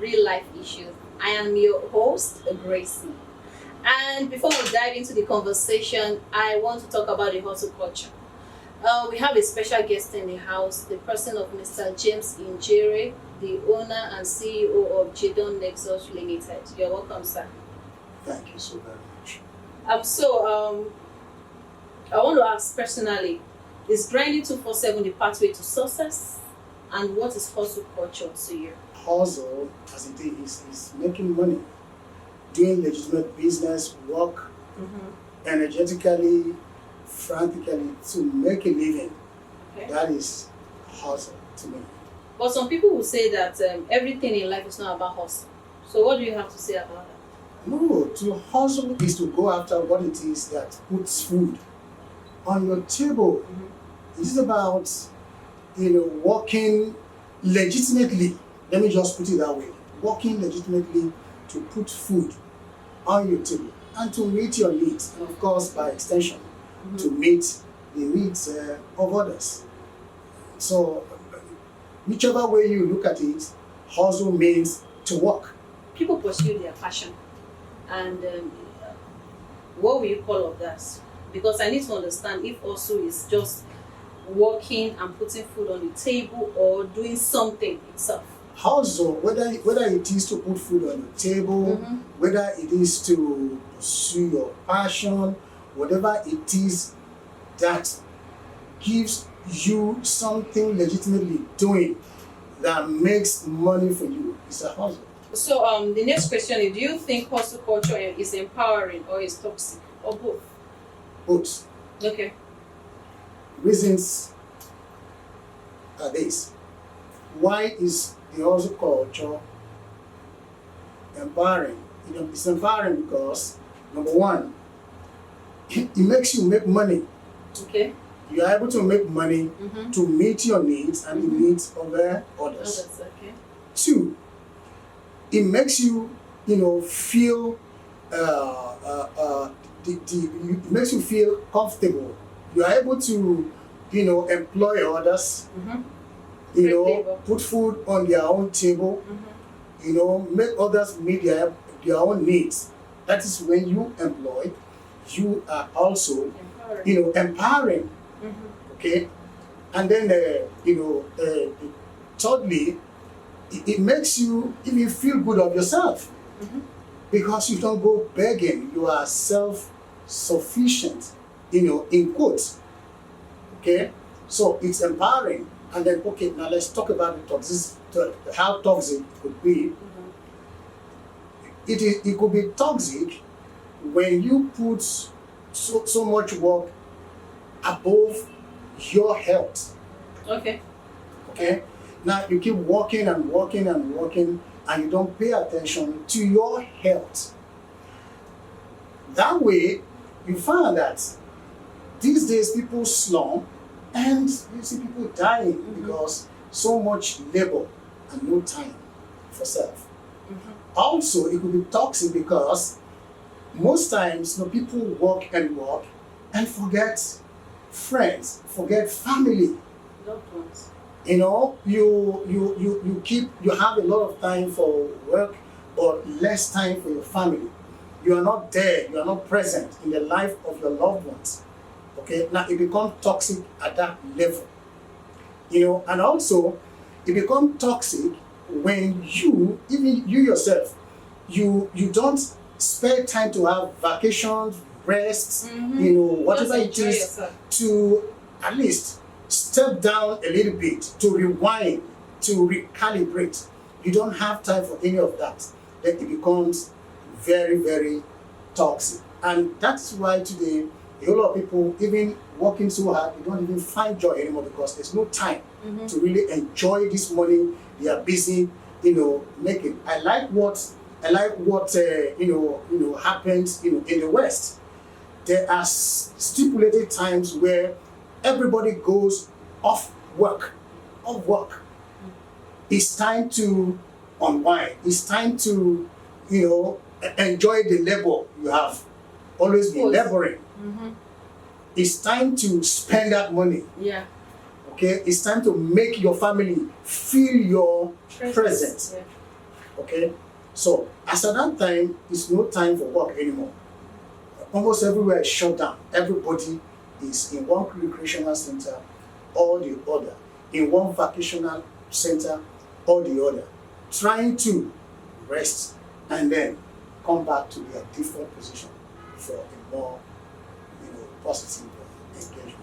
real life issues. I am your host, Gracie. And before we dive into the conversation, I want to talk about the hustle culture. We have a special guest in the house, the person of Mr. James Injere, the owner and CEO of Jadon Nexus Limited. You're welcome, sir. Thank you so very much. I want to ask personally, is grinding 247 the pathway to success? And what is hustle culture to you? Hustle, as it is making money, doing legitimate business, work energetically, frantically to make a living. Okay. That is hustle to me. But some people will say that everything in life is not about hustle. So what do you have to say about that? No, to hustle is to go after what it is that puts food on your table. It is about, working legitimately. Let me just put it that way. Working legitimately to put food on your table and to meet your needs, and of course, by extension, to meet the needs of others. So, whichever way you look at it, hustle means to work. People pursue their passion. And what will you call of that? Because I need to understand if also is just working and putting food on the table or doing something itself. Hustle, whether it is to put food on the table, whether it is to pursue your passion, whatever it is that gives you something legitimately doing that makes money for you, is a hustle. So the next question is, do you think hustle culture is empowering or is toxic or both? Both. Okay. Reasons are this. Why is the hustle culture empowering? It's empowering because, number one, it makes you make money. Okay. You are able to make money to meet your needs and the needs of others. Others, okay. Two, it makes you, feel it makes you feel comfortable. You are able to, employ others, put food on their own table, make others meet their own needs. That is when you employ, you are also, empowering. Okay? And then, thirdly, it makes you even feel good of yourself because you don't go begging. You are self-sufficient, in quotes. Okay? So it's empowering. And then, okay, now let's talk about how toxic it could be. It could be toxic when you put so much work above your health. Okay. Okay? Now you keep working and working and working and you don't pay attention to your health. That way, you find that these days people slump and you see people dying because so much labor and no time for self. Also, it could be toxic because most times people work and forget friends, forget family. Loved ones. You have a lot of time for work, but less time for your family. You are not there, you are not present in the life of your loved ones. Okay, now it becomes toxic at that level. And also it becomes toxic when even you yourself, you don't spare time to have vacations, rest, whatever it is, yourself. To at least step down a little bit, to rewind, to recalibrate. You don't have time for any of that. Then it becomes very, very toxic. And that's why today, a whole lot of people, even working so hard, they don't even find joy anymore because there's no time to really enjoy this money they are busy, making. I like what happens, in the West. There are stipulated times where everybody goes off work. It's time to unwind. It's time to, enjoy the labor you have always been laboring. It's time to spend that money. Yeah. Okay? It's time to make your family feel your presence. Yeah. Okay? So as at that time, it's no time for work anymore. Almost everywhere is shut down. Everybody is in one recreational center or the other, in one vacational center or the other, trying to rest and then come back to their default position for a more, positive engagement.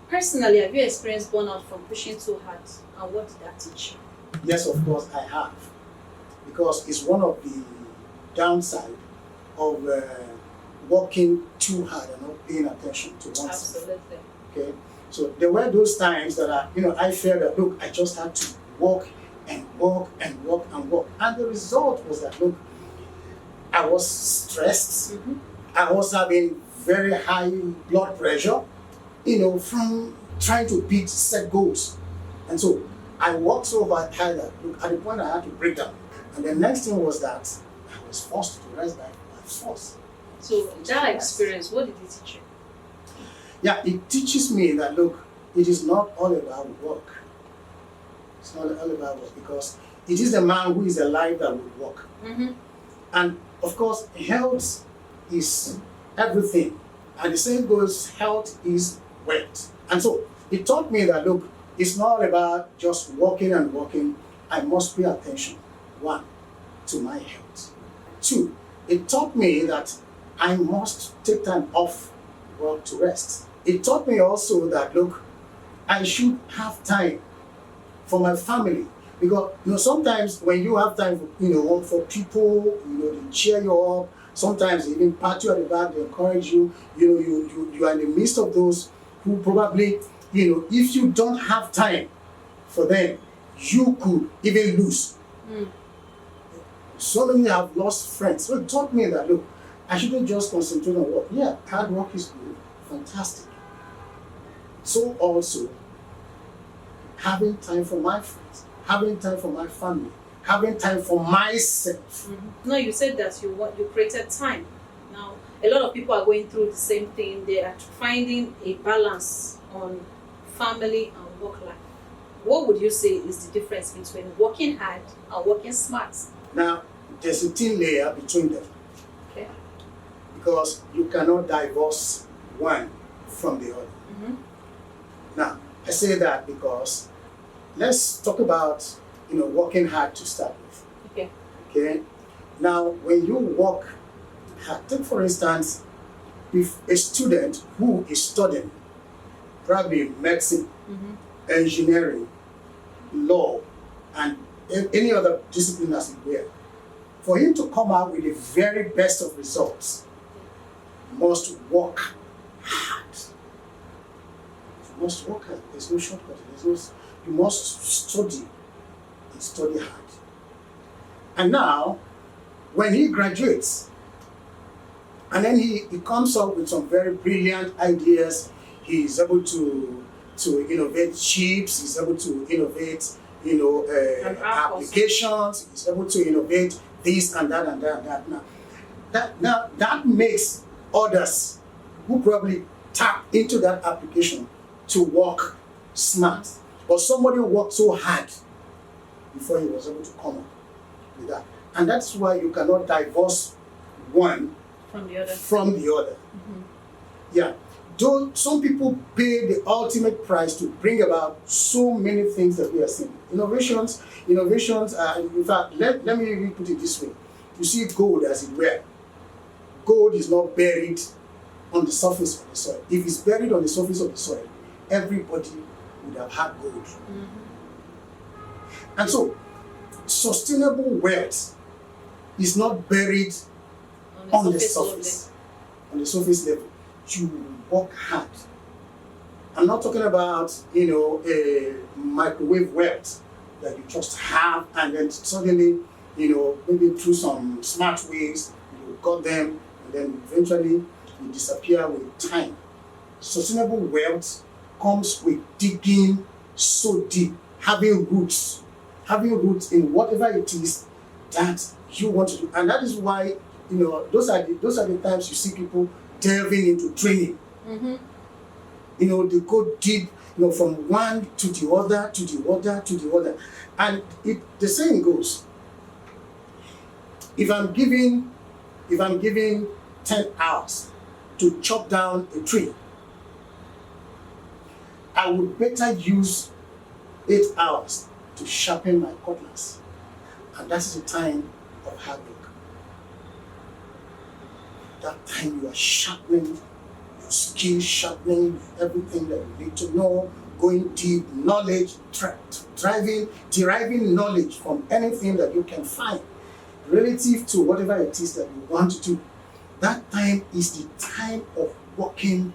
Personally, have you experienced burnout from pushing too hard, and what did that teach you? Yes, of course, I have, because it's one of the downside of working too hard and not paying attention to oneself. Absolutely. Okay, so there were those times that I felt that look, I just had to work and work and work and work, and the result was that look, I was stressed. Mm-hmm. I was having very high blood pressure, from trying to beat set goals, and so I worked so hard that look, at the point I had to break down, and the next thing was that I was forced to rest by force. So that experience, what did it teach you? Yeah, it teaches me that look, it is not all about work. It's not all about work, because it is the man who is alive that will work. Mm-hmm. And of course, health is everything. And the same goes, health is wealth. And so it taught me that look, it's not all about just working and working. I must pay attention, one, to my health. Two, it taught me that I must take time off work to rest. It taught me also that look, I should have time for my family, because sometimes when you have time for people, they cheer you up. Sometimes they even pat you at the back, they encourage you. You are in the midst of those who probably, if you don't have time for them, you could even lose. Mm. So many have lost friends. So it taught me that look, I shouldn't just concentrate on work. Yeah, hard work is good, fantastic. So also, having time for my friends, having time for my family, having time for myself. Mm-hmm. No, you said that you created time. Now, a lot of people are going through the same thing. They are finding a balance on family and work life. What would you say is the difference between working hard and working smart? Now, there's a thin layer between them. Okay. Because you cannot divorce one from the other. Mm-hmm. Now, I say that because let's talk about working hard to start with. Okay. Okay. Now, when you work hard, take for instance, if a student who is studying probably medicine, Mm-hmm. engineering, law, and any other discipline as it were, for him to come out with the very best of results, must work hard. You must work hard. There's no shortcut. You must study and study hard. And now, when he graduates, and then he comes up with some very brilliant ideas, he is able to innovate chips, he's able to innovate, applications, he's able to innovate this and that and that and that. Now that makes others who probably tap into that application to work smart. But somebody worked so hard before he was able to come up with that. And that's why you cannot divorce one From the other. Mm-hmm. Yeah. Though some people pay the ultimate price to bring about so many things that we are seeing. Innovations are, in fact, let me even put it this way. You see gold as it were. Gold is not buried on the surface of the soil. If it's buried on the surface of the soil, everybody would have had gold. Mm-hmm. And so, sustainable wealth is not buried on the surface. On the surface level. You work hard. I'm not talking about, a microwave wealth that you just have and then suddenly, maybe through some smart ways, you got them and then eventually you disappear with time. Sustainable wealth comes with digging so deep, having roots in whatever it is that you want to do. And that is why, those are the times you see people delving into training. Mm-hmm. They go deep, from one to the other, to the other, to the other. And the saying goes, If I'm given 10 hours to chop down a tree, I would better use 8 hours to sharpen my cutlass. And that is the time of hard work. That time you are sharpening your skills, sharpening everything that you need to know, going deep, knowledge, deriving knowledge from anything that you can find relative to whatever it is that you want to do. That time is the time of working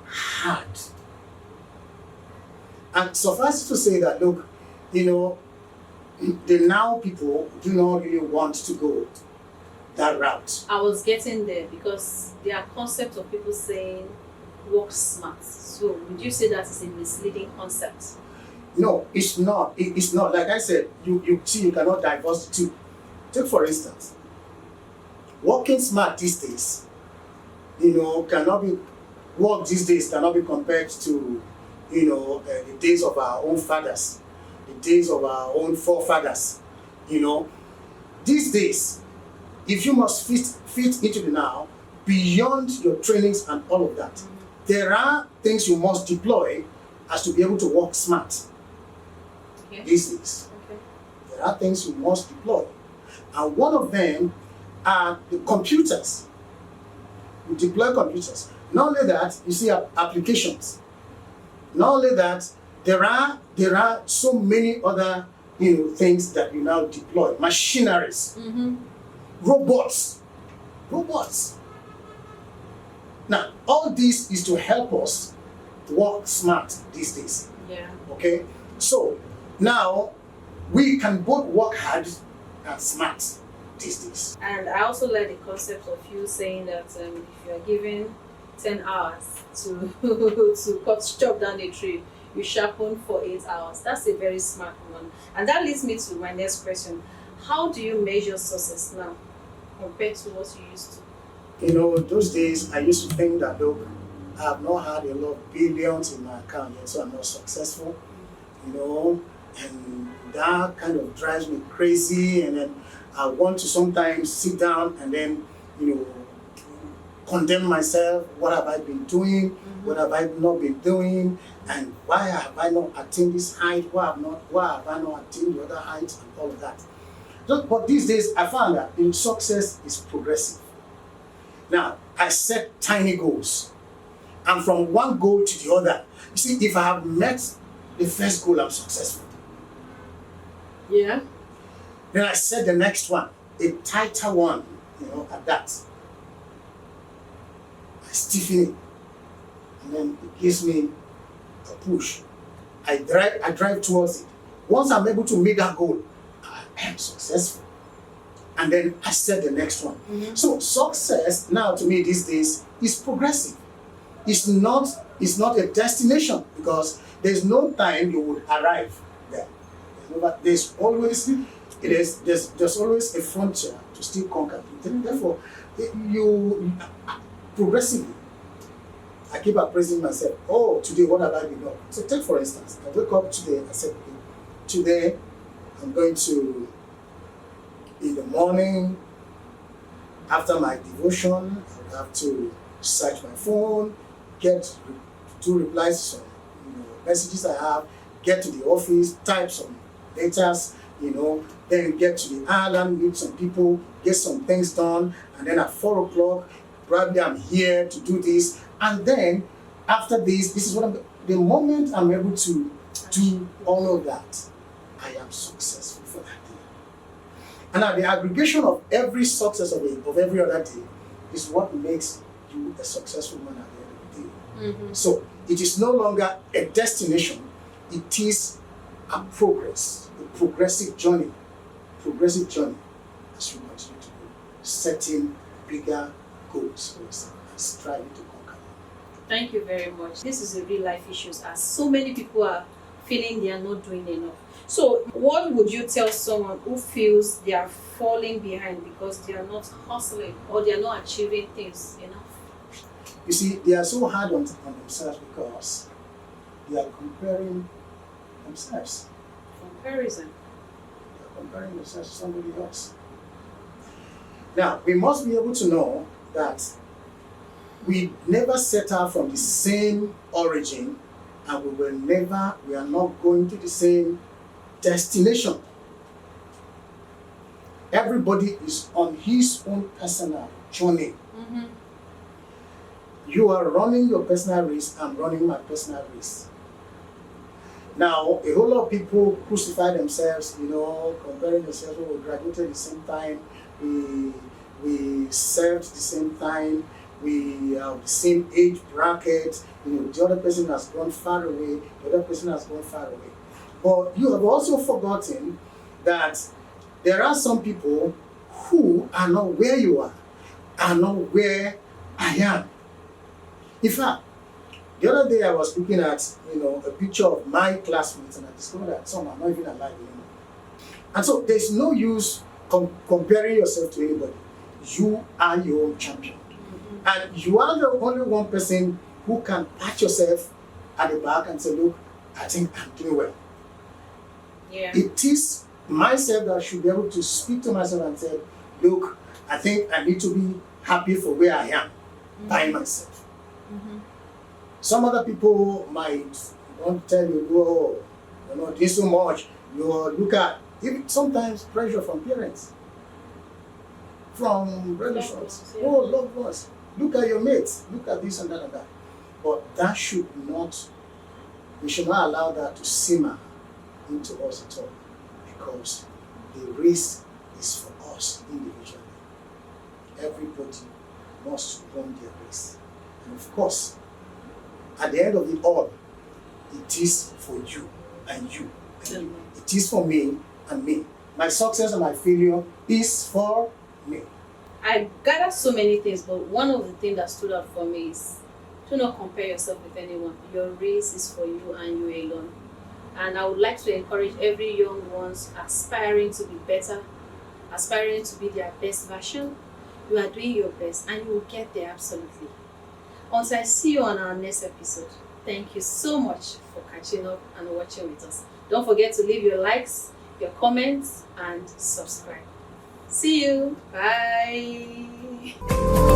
hard. And suffice it to say that, look, the now people do not really want to go that route. I was getting there because there are concepts of people saying work smart. So would you say that is a misleading concept? No, it's not. It's not. Like I said, you see, you cannot divorce the two. Take for instance, working smart these days, cannot be work these days cannot be compared to, the days of our own fathers, the days of our own forefathers. These days, if you must fit into the now, beyond your trainings and all of that, there are things you must deploy as to be able to work smart. Okay. These days. Okay. There are things you must deploy. And one of them are the computers. You deploy computers. Not only that, you see applications. Not only that, there are so many other things that you now deploy. Machineries, robots. Now, all this is to help us work smart these days. Yeah. Okay? So now we can both work hard and smart these days. And I also like the concept of you saying that if you are given 10 hours to chop down a tree, you sharpen for 8 hours. That's a very smart one. And that leads me to my next question. How do you measure success now compared to what you used to? Those days I used to think that, look, I have not had a lot of billions in my account yet, so I'm not successful, and that kind of drives me crazy. And then I want to sometimes sit down and then, condemn myself. What have I been doing? What have I not been doing? And why have I not attained this height? Why have I not attained the other heights and all of that? But these days I found that success is progressive. Now, I set tiny goals. And from one goal to the other, you see, if I have met the first goal, I'm successful. Yeah. Then I set the next one, a tighter one, at that. I stiffen it. And then it gives me a push. I drive towards it. Once I'm able to meet that goal, I am successful. And then I set the next one. So success now to me these days is progressive. It's not a destination, because there's no time you would arrive there. There's always a frontier to still conquer. Therefore, you progressively. I keep appraising myself. Oh, today what have I been doing? So take for instance, I wake up today. I said, okay, today I'm going to, in the morning, after my devotion, I have to search my phone, get two replies to some messages I have, get to the office, type some letters, then get to the island, meet some people, get some things done, and then at 4 o'clock, probably I'm here to do this. And then after this is what the moment I'm able to do all of that, I am successful for that day. And now the aggregation of every success of every other day is what makes you a successful man at the end of the day. So it is no longer a destination, it is a progress, a progressive journey as you continue to go, setting bigger goals for yourself and striving to conquer them. Thank you very much. This is a real life issue, as so many people are feeling they are not doing enough. So what would you tell someone who feels they are falling behind because they are not hustling or they are not achieving things enough? You see, they are so hard on themselves because they are comparing themselves. Comparison. They are comparing themselves to somebody else. Now, we must be able to know that we never set out from the same origin, and we are not going to the same destination. Everybody is on his own personal journey. Mm-hmm. You are running your personal race, I'm running my personal race. Now, a whole lot of people crucify themselves, comparing themselves. We graduated at the same time, we served the same time, we have the same age bracket. The other person has gone far away, the other person has gone far away. But you have also forgotten that there are some people who are not where you are not where I am. In fact, the other day I was looking at a picture of my classmates, and I discovered that some are not even alive anymore. And so there's no use comparing yourself to anybody. You are your own champion. Mm-hmm. And you are the only one person who can pat yourself at the back and say, look, I think I'm doing well. Yeah. It is myself that should be able to speak to myself and say, look, I think I need to be happy for where I am by myself. Mm-hmm. Some other people might want to tell you, oh, you're not doing so much. You look at even sometimes pressure from parents, from relations, loved ones. Look at your mates, look at this and that and that. But we should not allow that to simmer into us at all, because the race is for us individually. Everybody must run their race. And of course, at the end of it all, it is for you and you and you. It is for me and me. My success and my failure is for me. I gathered so many things, but one of the things that stood out for me is do not compare yourself with anyone. Your race is for you and you alone. And I would like to encourage every young ones aspiring to be better, aspiring to be their best version. You are doing your best and you will get there absolutely. Until I see you on our next episode, thank you so much for catching up and watching with us. Don't forget to leave your likes, your comments, and subscribe. See you. Bye.